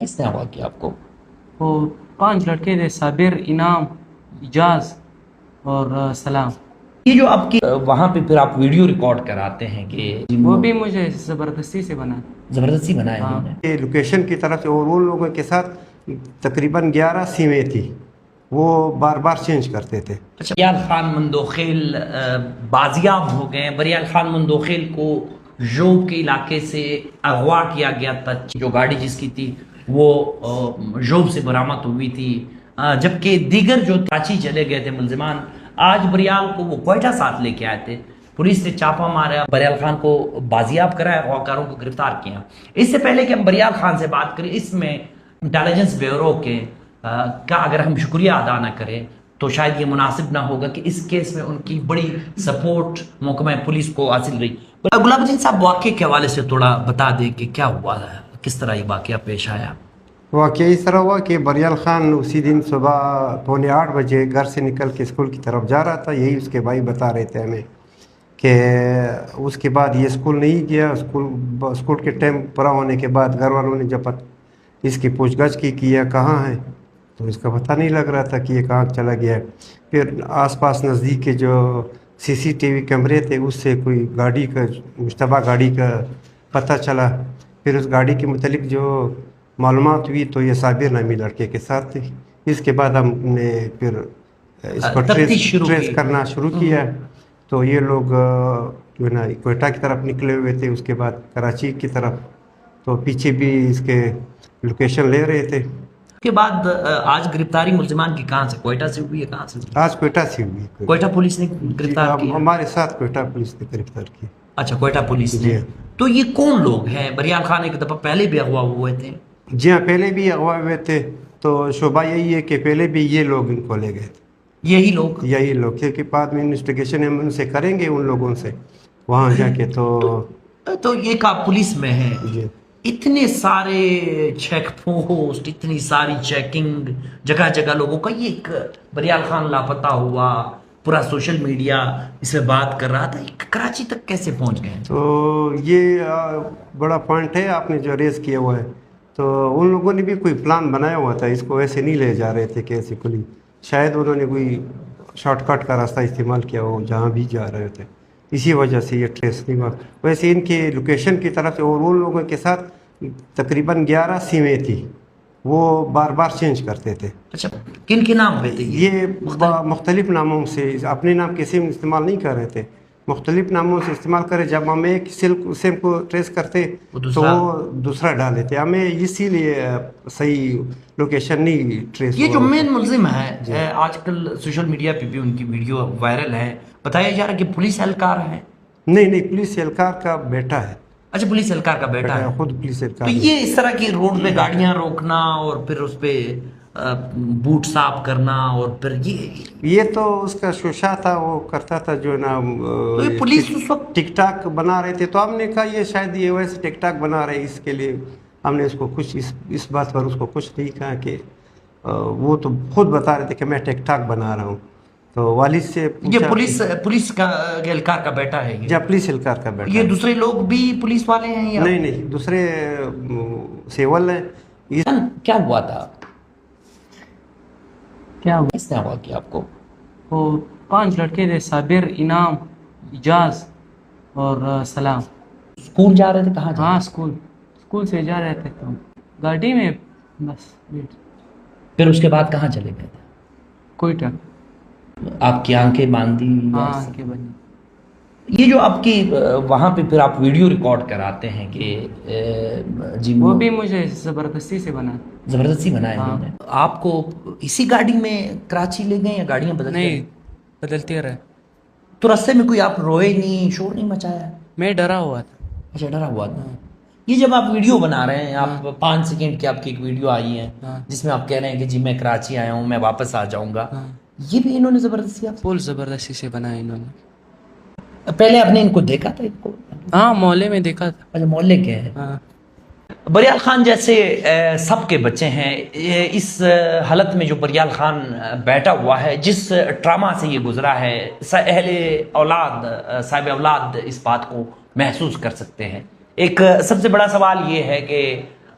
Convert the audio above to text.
کس نے اغوا کیا آپ کو؟ وہ 5 لڑکے تھے، صابر، انعام، اجاز اور سلام۔ یہ جو آپ کی وہاں پہ پھر آپ ویڈیو ریکارڈ کراتے ہیں کہ وہ بھی مجھے زبردستی سے بنا، زبردستی بنائے انہوں نے؟ یہ لوکیشن کی طرف سے اور ان لوگوں کے ساتھ تقریباً 11 سیمیں تھی، وہ بار بار چینج کرتے تھے۔ اچھا، بریال خان مندوخیل بازیاب ہو گئے۔ بریال خان مندوخیل کو ژوب کے علاقے سے اغوا کیا گیا تھا، جو گاڑی جس کی تھی وہ ژوب سے برآمد ہوئی تھی، جبکہ دیگر جو کراچی چلے گئے تھے ملزمان، آج بریال کو وہ کوئٹہ ساتھ لے کے آئے تھے۔ پولیس نے چھاپا مارا، بریال خان کو بازیاب کرایا، اغواکاروں کو گرفتار کیا۔ اس سے پہلے کہ ہم بریال خان سے بات کریں، اس میں انٹیلیجنس بیورو کے کا اگر ہم شکریہ ادا نہ کریں تو شاید یہ مناسب نہ ہوگا کہ اس کیس میں ان کی بڑی سپورٹ محکمہ پولیس کو حاصل رہی۔ گلاب الدین صاحب، واقعے کے حوالے سے تھوڑا بتا دیں کہ کیا ہوا ہے، کس طرح یہ واقعہ پیش آیا؟ واقعہ اس طرح ہوا کہ بریال خان اسی دن صبح 7:45 بجے گھر سے نکل کے اسکول کی طرف جا رہا تھا۔ یہی اس کے بھائی بتا رہے تھے ہمیں کہ اس کے بعد یہ اسکول نہیں گیا۔ اسکول کے ٹائم پورا ہونے کے بعد گھر والوں نے جب اس کی پوچھ گچھ کی کہ یہ کہاں ہے تو اس کا پتہ نہیں لگ رہا تھا کہ یہ کہاں چلا گیا ہے۔ پھر آس پاس نزدیک کے جو CCTV کیمرے تھے اس سے کوئی گاڑی کا، مشتبہ گاڑی کا پتہ چلا۔ پھر اس گاڑی کے متعلق جو معلومات ہوئی تو یہ صابر نامی لڑکے کے ساتھ تھی۔ اس کے بعد ہم نے پھر اس کو ٹریس کرنا شروع کیا، تو یہ لوگ جو ہے نا کوئٹہ کی طرف نکلے ہوئے تھے، اس کے بعد کراچی کی طرف، تو پیچھے بھی اس کے لوکیشن لے رہے تھے۔ اس کے بعد آج گرفتاری ملزمان کی کہاں سے، کوئٹہ سے ہوئی ہے؟ کہاں سے ہوئی؟ آج کوئٹہ سے ہوئی۔ کوئٹہ پولیس نے گرفتار کیا؟ ہمارے ساتھ کوئٹہ پولیس نے گرفتار کی۔ اچھا، کوئٹہ پولیس نے۔ تو یہ کون لوگ ہیں؟ بریال خان ایک دفعہ پہلے بھی اغوا ہوئے تھے؟ جی ہاں، پہلے بھی اغوا ہوئے تھے، تو شبہ یہی ہے کہ پہلے بھی یہ لوگ ان کو لے گئے تھے۔ یہی لوگ کیونکہ بعد میں انویسٹیگیشن ہم ان سے کریں گے، ان لوگوں سے وہاں جا کے۔ تو یہ کا پولیس میں ہے، جی اتنے سارے چیک پوسٹ، اتنی ساری چیکنگ، جگہ جگہ لوگوں کا، یہ ایک بریال خان لاپتہ ہوا، پورا سوشل میڈیا اس میں بات کر رہا تھا، کراچی تک کیسے پہنچ گئے؟ تو یہ بڑا پوائنٹ ہے آپ نے جو ریز کیا ہوا ہے۔ تو ان لوگوں نے بھی کوئی پلان بنایا ہوا تھا، اس کو ایسے نہیں لے جا رہے تھے کہ ایسے کوئی، شاید انہوں نے کوئی شارٹ کٹ کا راستہ استعمال کیا ہو جہاں بھی جا رہے تھے، اسی وجہ سے یہ ٹریس نہیں ہوا۔ ویسے ان کی لوکیشن کی طرف سے اور ان لوگوں کے ساتھ تقریباً 11 سیمیں تھی، وہ بار بار چینج کرتے تھے۔ اچھا، کن کے نام پہ تھے یہ مختلف ناموں سے، اپنے نام کے سیم استعمال نہیں کر رہے تھے، مختلف ناموں سے استعمال کرے۔ جب ہم ایک سیم کو ٹریس کرتے تو وہ دوسرا ڈالے تھے، ہمیں اسی لیے صحیح لوکیشن نہیں ٹریس۔ یہ جو مین ملزم ہے، آج کل سوشل میڈیا پہ بھی ان کی ویڈیو وائرل ہے، بتایا جا رہا کہ پولیس اہلکار ہے؟ نہیں، پولیس اہلکار کا بیٹا ہے۔ اچھا، پولیس اہلکار کا بیٹا ہے، خود پولیس اہلکار۔ تو یہ اس طرح کی روڈ پہ گاڑیاں روکنا اور پھر اس پہ بوٹ صاف کرنا، اور پھر یہ تو اس کا شوشا تھا، وہ کرتا تھا جو نا پولیس اس وقت ٹک ٹاک بنا رہے تھے، تو ہم نے کہا یہ شاید یہ ویسے ٹک ٹاک بنا رہے، اس کے لیے ہم نے اس کو کچھ اس بات پر اس کو کچھ نہیں کہا کہ وہ تو خود بتا رہے تھے کہ میں ٹک ٹاک بنا رہا ہوں۔ تو والد سے یہ پولیس کا اہلکار کا بیٹا ہے؟ یا پولیس اہلکار کا بیٹا؟ یہ دوسرے لوگ بھی پولیس والے ہیں یا نہیں، دوسرے سیول ہیں۔ کیا ہوا تھا؟ کیا ہوا؟ کس نے اغوا کیا آپ کو؟ وہ 5 لڑکے تھے، صابر، انعام، اجاز اور سلام۔ اسکول جا رہے تھے؟ کہاں جا رہے تھے؟ ہاں، اسکول سے جا رہے تھے، تو گاڑی میں بس پھر اس کے بعد کہاں چلے گئے تھے؟ کوئٹہ۔ آپ کی آنکھیں باندھی؟ ہاں، آنکھیں بندی۔ یہ جو آپ کی وہاں پہ پھر آپ ویڈیو ریکارڈ کراتے ہیں کہ جی وہ بھی مجھے زبردستی سے بنا، زبردستی بنائے انہوں نے۔ آپ کو اسی گاڑی میں کراچی لے گئے یا گاڑیاں بدل گئے؟ نہیں، بدلتے رہے۔ تو رستے میں کوئی آپ روئے نہیں، شور نہیں مچایا؟ میں ڈرا ہوا تھا۔ اچھا، ڈرا ہوا تھا۔ یہ جب آپ ویڈیو بنا رہے ہیں، آپ 5 سیکنڈ کی آپ کی ایک ویڈیو آئی ہے جس میں آپ کہہ رہے ہیں کہ جی میں کراچی آیا ہوں، میں واپس آ جاؤں گا، یہ بھی انہوں نے زبردستی فل زبردستی سے بنایا انہوں نے۔ پہلے آپ نے ان کو دیکھا تھا؟ ان کو ہاں، محلے میں دیکھا تھا۔ اچھا، محلے کے ہیں۔ بریال خان جیسے سب کے بچے ہیں، اس حالت میں جو بریال خان بیٹھا ہوا ہے، جس ٹراما سے یہ گزرا ہے، صاحب اولاد اس بات کو محسوس کر سکتے ہیں۔ ایک سب سے بڑا سوال یہ ہے کہ